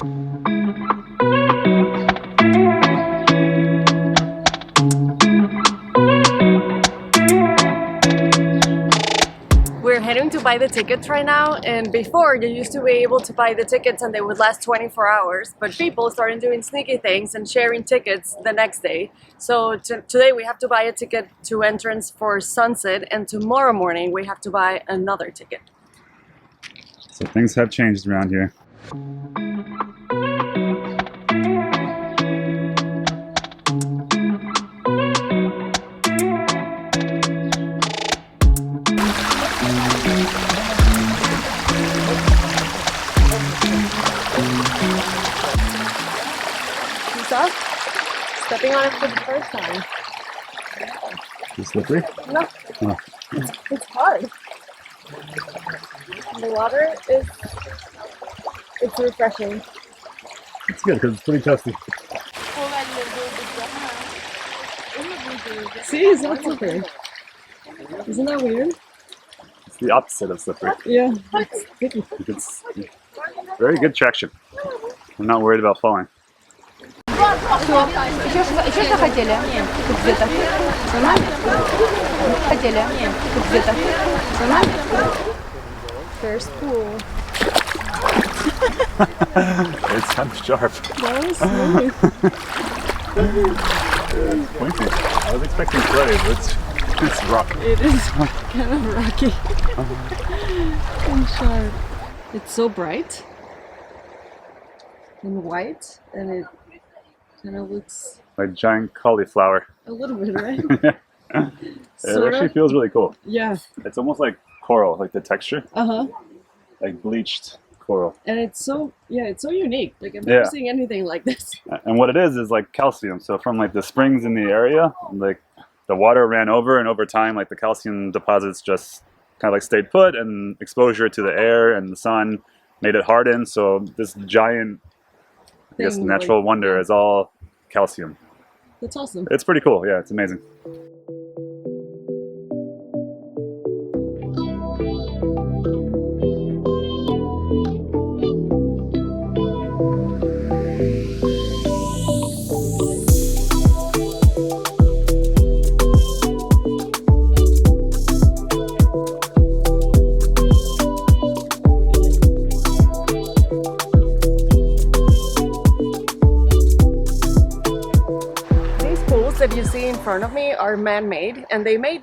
We're heading to buy the tickets right now, and before you used to be able to buy the tickets and they would last 24 hours, but people started doing sneaky things and sharing tickets the next day. So today we have to buy a ticket to entrance for sunset, and tomorrow morning we have to buy another ticket. So things have changed around here. Stepping on it for the first time. Is it slippery? No, Oh. it's hard. The water it's refreshing. It's good because it's pretty testy. See, it's not slippery. Isn't that weird? It's the opposite of slippery. Yeah, it's sticky. It's very good traction. I'm not worried about falling. Еще что хотели? Где-то. Хотели? Где-то. First pool. It's kind of sharp. That was smooth. It's pointy. I was expecting clay, but it's rock. It is kind of rocky and sharp. It's so bright and white, and it kind of looks Like giant cauliflower. a little bit, right? It actually feels really cool. Yeah. It's almost like coral, like the texture, Uh-huh. like bleached coral. And it's so unique. Like I've never Yeah. seen anything like this. And what it is like calcium. So from like the springs in the area, like the water ran over, and over time, like the calcium deposits just kind of like stayed put, and exposure to the air and the sun made it harden. So this giant, I guess, Thing, natural like, wonder is all calcium. That's awesome. It's pretty cool. Yeah, it's amazing. That you see in front of me are man-made, and they made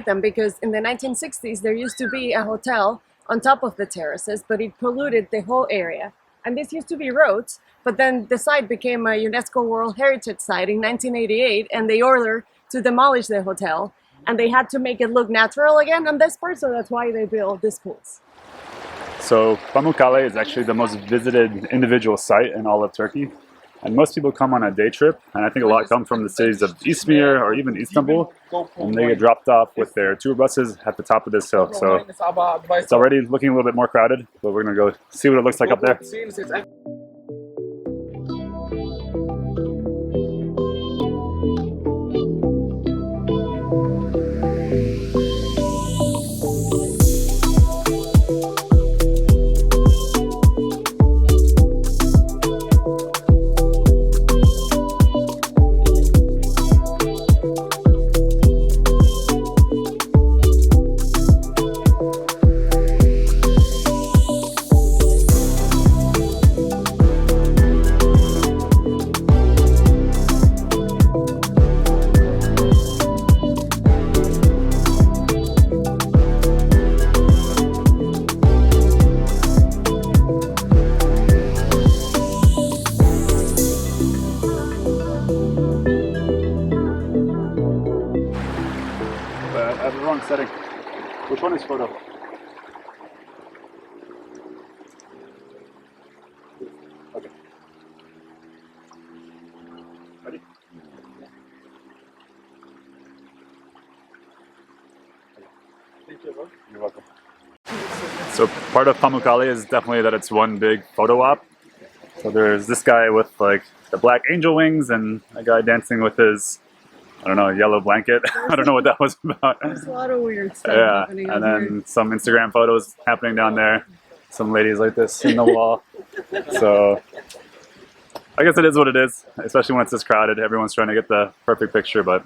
them because in the 1960s there used to be a hotel on top of the terraces, but it polluted the whole area. And this used to be roads, but then the site became a UNESCO World Heritage Site in 1988, and they ordered to demolish the hotel, and they had to make it look natural again on this part, so that's why they built these pools. So Pamukkale is actually the most visited individual site in all of Turkey. And most people come on a day trip, and I think a lot come from the cities of Izmir or even Istanbul, and they get dropped off with their tour buses at the top of this hill. So it's already looking a little bit more crowded, but we're going to go see what it looks like up there. I have the wrong setting. Which one is photo? Okay. Ready? Thank you, bro. You're welcome. So part of Pamukkale is definitely that it's one big photo op. So there's this guy with like the black angel wings, and a guy dancing with his, I don't know, yellow blanket. I don't know what that was about. There's a lot of weird stuff happening and out then here. some Instagram photos happening down there. Some ladies like this in the wall. So I guess it is what it is, especially when it's this crowded. Everyone's trying to get the perfect picture, but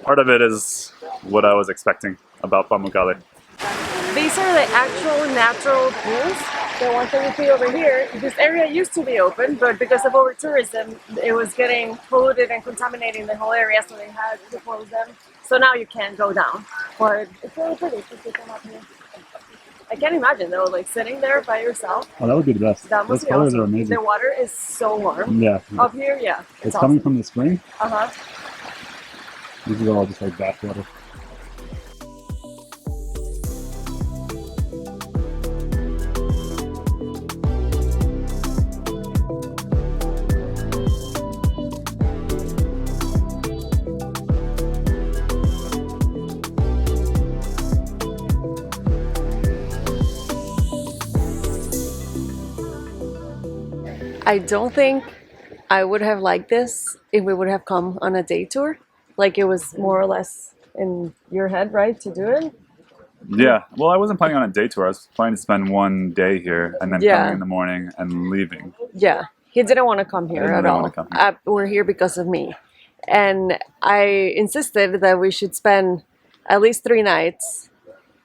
part of it is what I was expecting about Pamukkale. These are the actual natural pools. The ones that you see over here, this area used to be open, but because of over-tourism, it was getting polluted and contaminating the whole area, so they had to close them. So now you can't go down. But it's really pretty to come up here. I can't imagine though, like sitting there by yourself. Oh, that would be the best. That must Those be colors awesome. are amazing. The water is so warm. Yeah. Up here, yeah. It's awesome. coming from the spring. Uh-huh. These are all just like bath water. I don't think I would have liked this if we would have come on a day tour. Like it was more or less in your head, right, to do it? Yeah. Well, I wasn't planning on a day tour. I was planning to spend one day here and then Yeah. coming in the morning and leaving. Yeah, he didn't want to come here didn't at really all. wanna come here. We're here because of me. And I insisted that we should spend at least 3 nights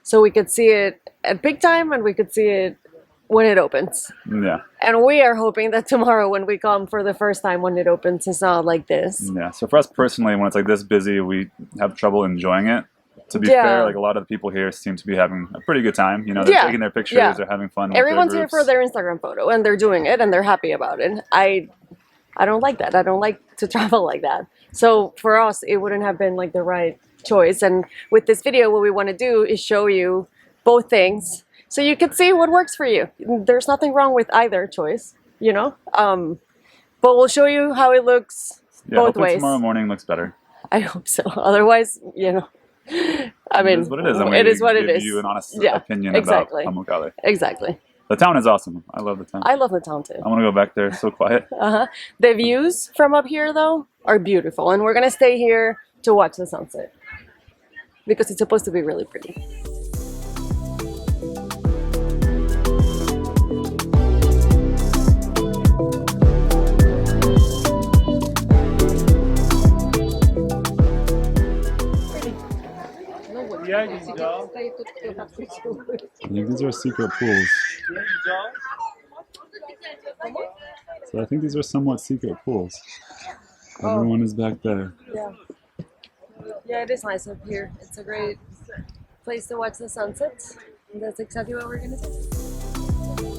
so we could see it at peak time and we could see it when it opens. Yeah. And we are hoping that tomorrow when we come for the first time when it opens, it's not like this. Yeah. So for us personally, when it's like this busy, we have trouble enjoying it. To be Yeah. fair, like a lot of the people here seem to be having a pretty good time. You know, they're Yeah. taking their pictures, Yeah. they're having fun. With Everyone's their here groups. for their Instagram photo and they're doing it and they're happy about it. I don't like that. I don't like to travel like that. So for us, it wouldn't have been like the right choice. And with this video, what we want to do is show you both things so you can see what works for you. There's nothing wrong with either choice, you know? But we'll show you how it looks Yeah, both hopefully ways. tomorrow morning looks better. I hope so. Otherwise, you know, I mean, It is what it is. And it we is what it give is. you an honest Yeah, opinion exactly. about Pamukkale. Exactly. The town is awesome. I love the town. I love the town too. I want to go back there. It's so quiet. The views from up here, though, are beautiful, and we're gonna stay here to watch the sunset because it's supposed to be really pretty. I think these are secret pools. So I think these are somewhat secret pools. Everyone is back there. Yeah, yeah, it is nice up here. It's a great place to watch the sunset. And that's exactly what we're gonna do.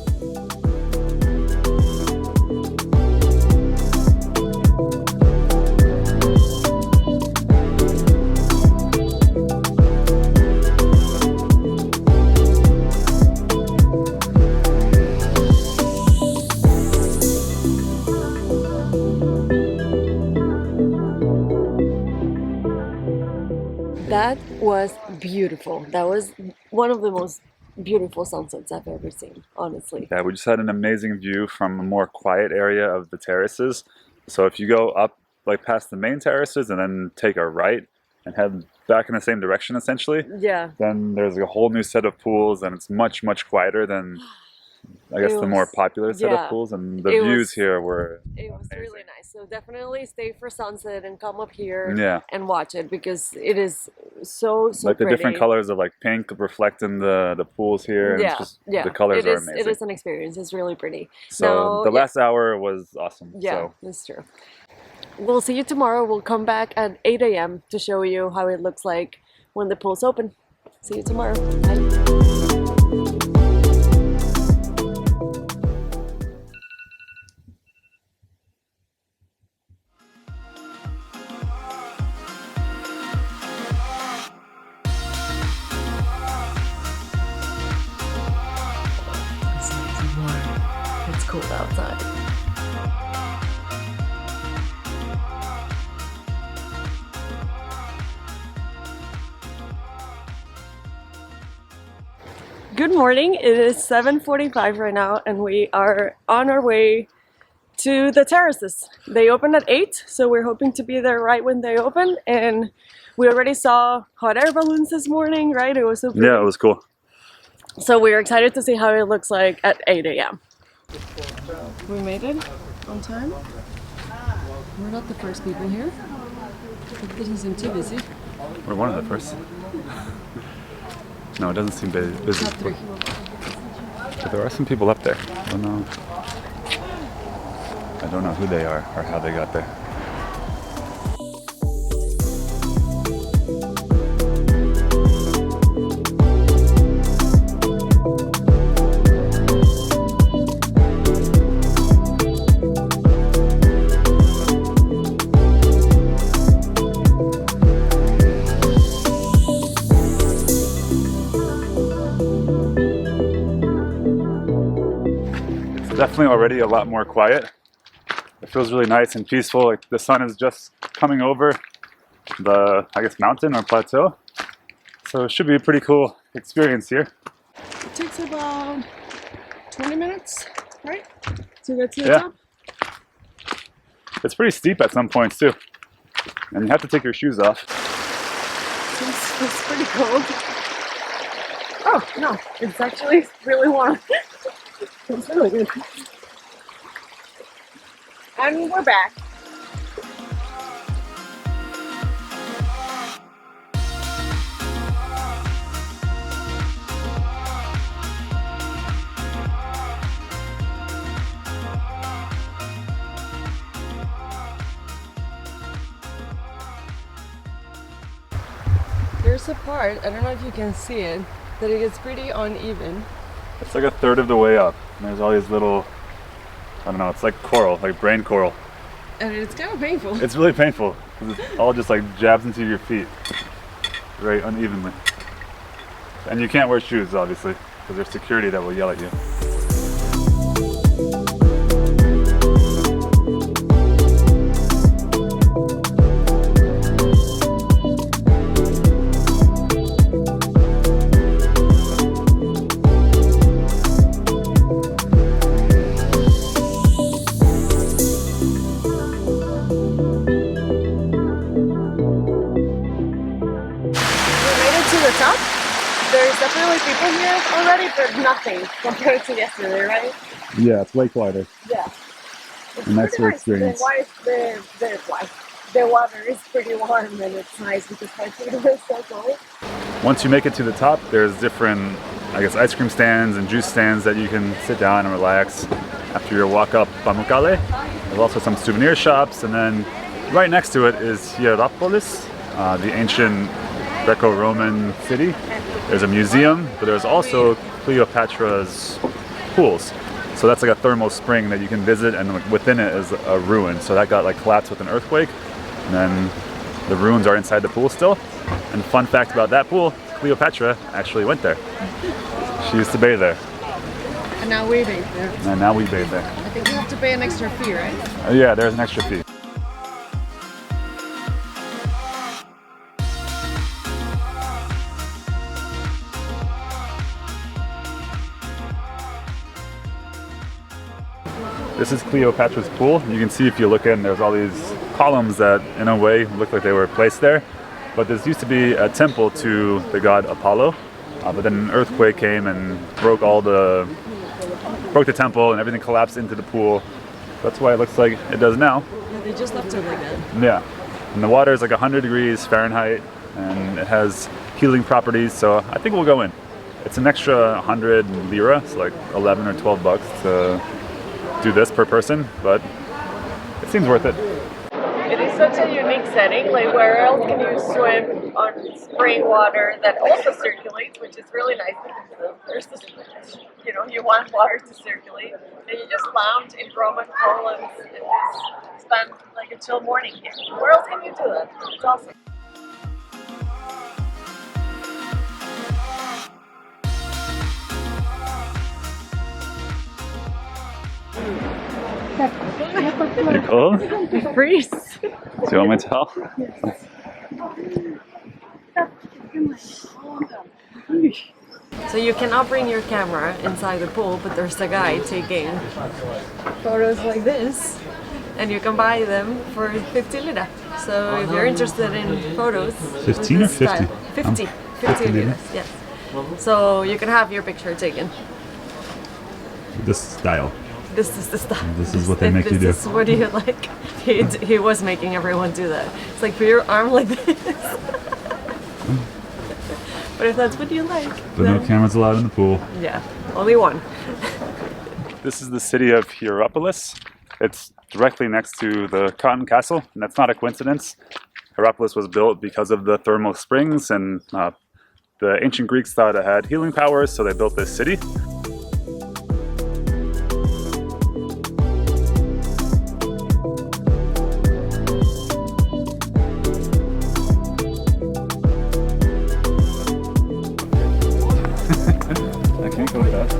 That was beautiful. That was one of the most beautiful sunsets I've ever seen, honestly. Yeah, we just had an amazing view from a more quiet area of the terraces. So if you go up like past the main terraces and then take a right and head back in the same direction essentially, Yeah. then there's a whole new set of pools and it's much, much quieter than I guess It the more was- popular set yeah. of pools, and the It views was- here were It was really amazing. nice. So definitely stay for sunset and come up here Yeah. and watch it because it is so like the pretty. different colors of like pink reflecting the pools here, and Yeah, it's just yeah. the colors it are is, amazing. It is an experience. It's really pretty. So No, the yeah. last hour was awesome. Yeah, So that's true. We'll see you tomorrow. We'll come back at 8 a.m. to show you how it looks like when the pool's open. See you tomorrow. Bye. It's cold outside. Good morning. It is 7:45 right now, and we are on our way to the terraces. They open at 8, so we're hoping to be there right when they open. And we already saw hot air balloons this morning, right? It was so pretty. yeah, it was cool. So we're excited to see how it looks like at 8 a.m. We made it on time. We're not the first people here. It doesn't seem too busy. We're one of the first. No, it doesn't seem busy. Top 3. But there are some people up there. I don't know who they are or how they got there. Definitely already a lot more quiet. It feels really nice and peaceful. Like the sun is just coming over the, I guess, mountain or plateau. So it should be a pretty cool experience here. It takes about 20 minutes, right? To get to the Yeah. top. It's pretty steep at some points too. And you have to take your shoes off. It's pretty cold. Oh, no, it's actually really warm. It's really good. And we're back. There's a part, I don't know if you can see it, that it gets pretty uneven. It's like a third of the way up. And there's all these little, I don't know, it's like coral, like brain coral. And it's kind of painful. It's really painful because it's all just like jabs into your feet very unevenly. And you can't wear shoes, obviously, because there's security that will yell at you. Top. There's definitely people here already, but nothing compared to yesterday, right? Yeah, it's way quieter. Yeah. It's A nicer pretty nice. experience. The water is pretty warm and it's nice because my feet are so cold. Once you make it to the top, there's different, I guess, ice cream stands and juice stands that you can sit down and relax after your walk up Pamukkale. There's also some souvenir shops, and then right next to it is Hierapolis, the ancient Greco-Roman city. There's a museum, but there's also Cleopatra's pools. So that's like a thermal spring that you can visit, and within it is a ruin. So that got like collapsed with an earthquake, and then the ruins are inside the pool still. And fun fact about that pool, Cleopatra actually went there. She used to bathe there. And now we bathe there. And now we bathe there. I think you have to pay an extra fee, right? Yeah, there's an extra fee. This is Cleopatra's pool. You can see if you look in, there's all these columns that in a way look like they were placed there. But this used to be a temple to the god Apollo. But then an earthquake came and broke the temple, and everything collapsed into the pool. That's why it looks like it does now. Yeah, they just left it like that. Yeah. And the water is like 100 degrees Fahrenheit, and it has healing properties, so I think we'll go in. It's an extra 100 lira, so like 11 or 12 bucks to do this per person, but it seems worth it. It is such a unique setting. Like, where else can you swim on spring water that also circulates, which is really nice because there's this, you want water to circulate, and you just lounge in Roman columns and just spend like a chill morning here. Where else can you do that? It's awesome. You cold? I freeze. Do you want me to tell? So you cannot bring your camera inside the pool, but there's a guy taking photos like this, and you can buy them for 50 lira. So if you're interested in photos, 15 or 50? 50 liras, yes. So you can have your picture taken. This style. This is the stuff. This is what they make you do. This is what you like. He was making everyone do that. It's like put your arm like this. But if that's what you like. But no cameras allowed in the pool. Yeah, only one. This is the city of Hierapolis. It's directly next to the Cotton Castle, and that's not a coincidence. Hierapolis was built because of the thermal springs, and the ancient Greeks thought it had healing powers, so they built this city. I can't go fast.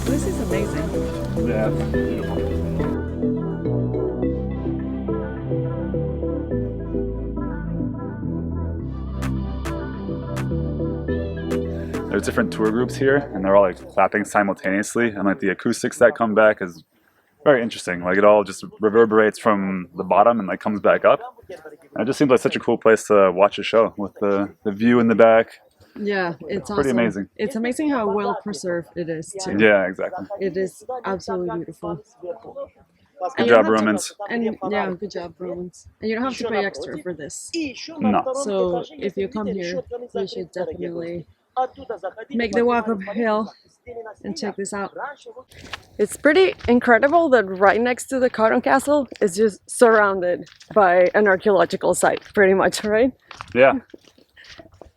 This is amazing. Yeah, it's beautiful. There's different tour groups here, and they're all like clapping simultaneously, and like the acoustics that come back is very interesting. Like it all just reverberates from the bottom and like comes back up. And it just seems like such a cool place to watch a show with the view in the back. Yeah, it's Pretty awesome. amazing. It's amazing how well preserved it is too. Yeah, exactly. It is absolutely beautiful. Good job, Romans. And yeah, good job, Romans. And you don't have to pay extra for this. No. So if you come here, you should definitely make the walk uphill and check this out. It's pretty incredible that right next to the Cotton Castle is just surrounded by an archaeological site, pretty much, right? Yeah.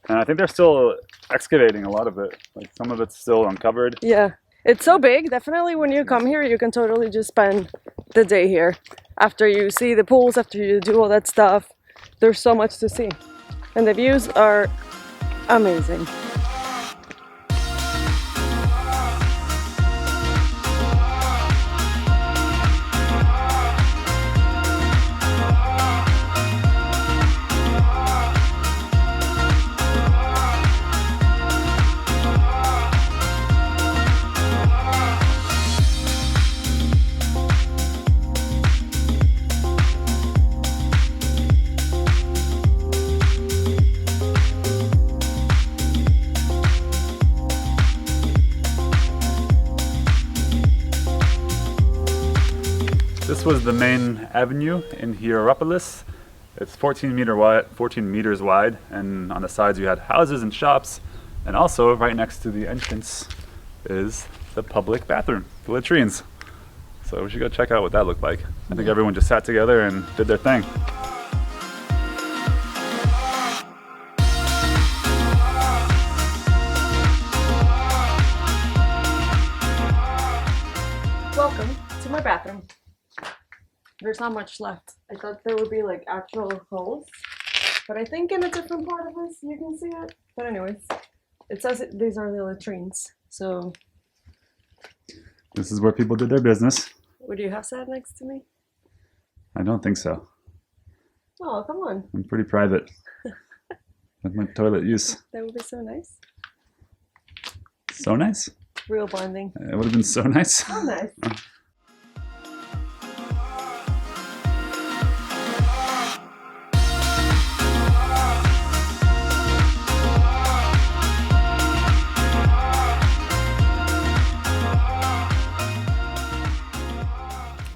And I think they're still excavating a lot of it. Like some of it's still uncovered. Yeah. It's so big. Definitely when you come here, you can totally just spend the day here. After you see the pools, after you do all that stuff, there's so much to see. And the views are amazing. This was the main avenue in Hierapolis. It's 14 meters wide, and on the sides you had houses and shops, and also right next to the entrance is the public bathroom, the latrines. So we should go check out what that looked like. I think everyone just sat together and did their thing. Welcome to my bathroom. There's not much left. I thought there would be like actual holes, but I think in a different part of this you can see it. But anyways, it says these are the latrines. So This is where people did their business. would you have sat next to me? I don't think so. Oh, come on. I'm pretty private with my toilet use. That would be so nice. So nice. Real bonding. It would have been so nice. So nice.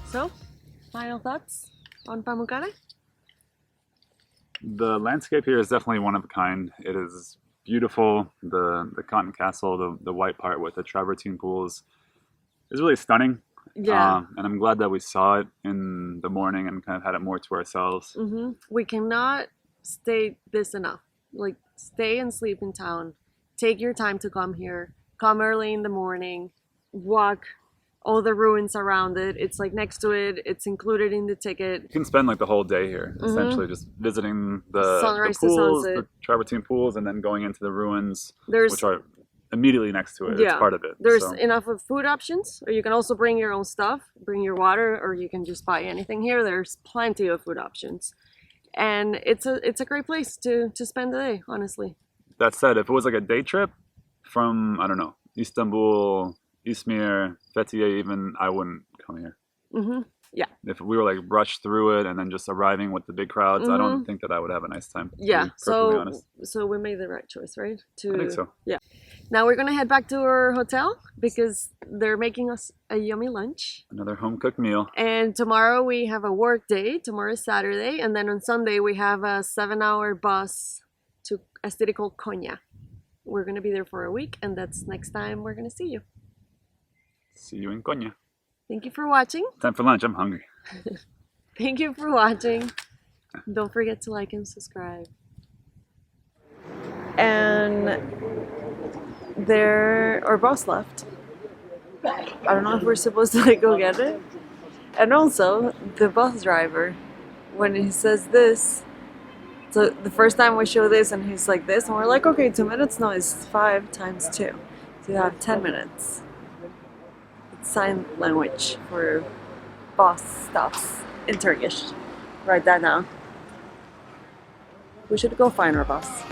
So, final thoughts on Pamukkale? The landscape here is definitely one of a kind. It is beautiful. The Cotton Castle, the white part with the travertine pools is really stunning. Yeah. And I'm glad that we saw it in the morning and kind of had it more to ourselves. Mm-hmm. We cannot state this enough. Like, stay and sleep in town. Take your time to come here. Come early in the morning. Walk all the ruins around it. It's like next to it. It's included in the ticket. You can spend like the whole day here, essentially just visiting the Sunrise to pools, sunset. the travertine pools, and then going into the ruins, There's which are immediately next to it. Yeah, It's part of it. there's so. enough of food options, or you can also bring your own stuff, bring your water, or you can just buy anything here. There's plenty of food options, and it's a great place to spend the day, honestly. That said, if it was like a day trip from, I don't know, Istanbul, Izmir, Fethiye even, I wouldn't come here. Mm-hmm. Yeah. If we were like rushed through it and then just arriving with the big crowds, I don't think that I would have a nice time. To Yeah. be perfectly honest. So we made the right choice, right? I think so. Yeah. Now we're gonna head back to our hotel because they're making us a yummy lunch. Another home cooked meal. And tomorrow we have a work day. Tomorrow is Saturday, and then on Sunday we have a 7-hour bus to a city called Konya. We're gonna be there for a week, and that's next time we're gonna see you. See you in Konya. Thank you for watching. Time for lunch. I'm hungry. Thank you for watching. Don't forget to like and subscribe. And our boss left. I don't know if we're supposed to like go get it. And also, the bus driver, when he says this, so the first time we show this and he's like this, and we're like, okay, 2 minutes? No, it's 5 times 2. So you have 10 minutes. It's sign language for boss stuffs in Turkish. Write that down. We should go find our boss.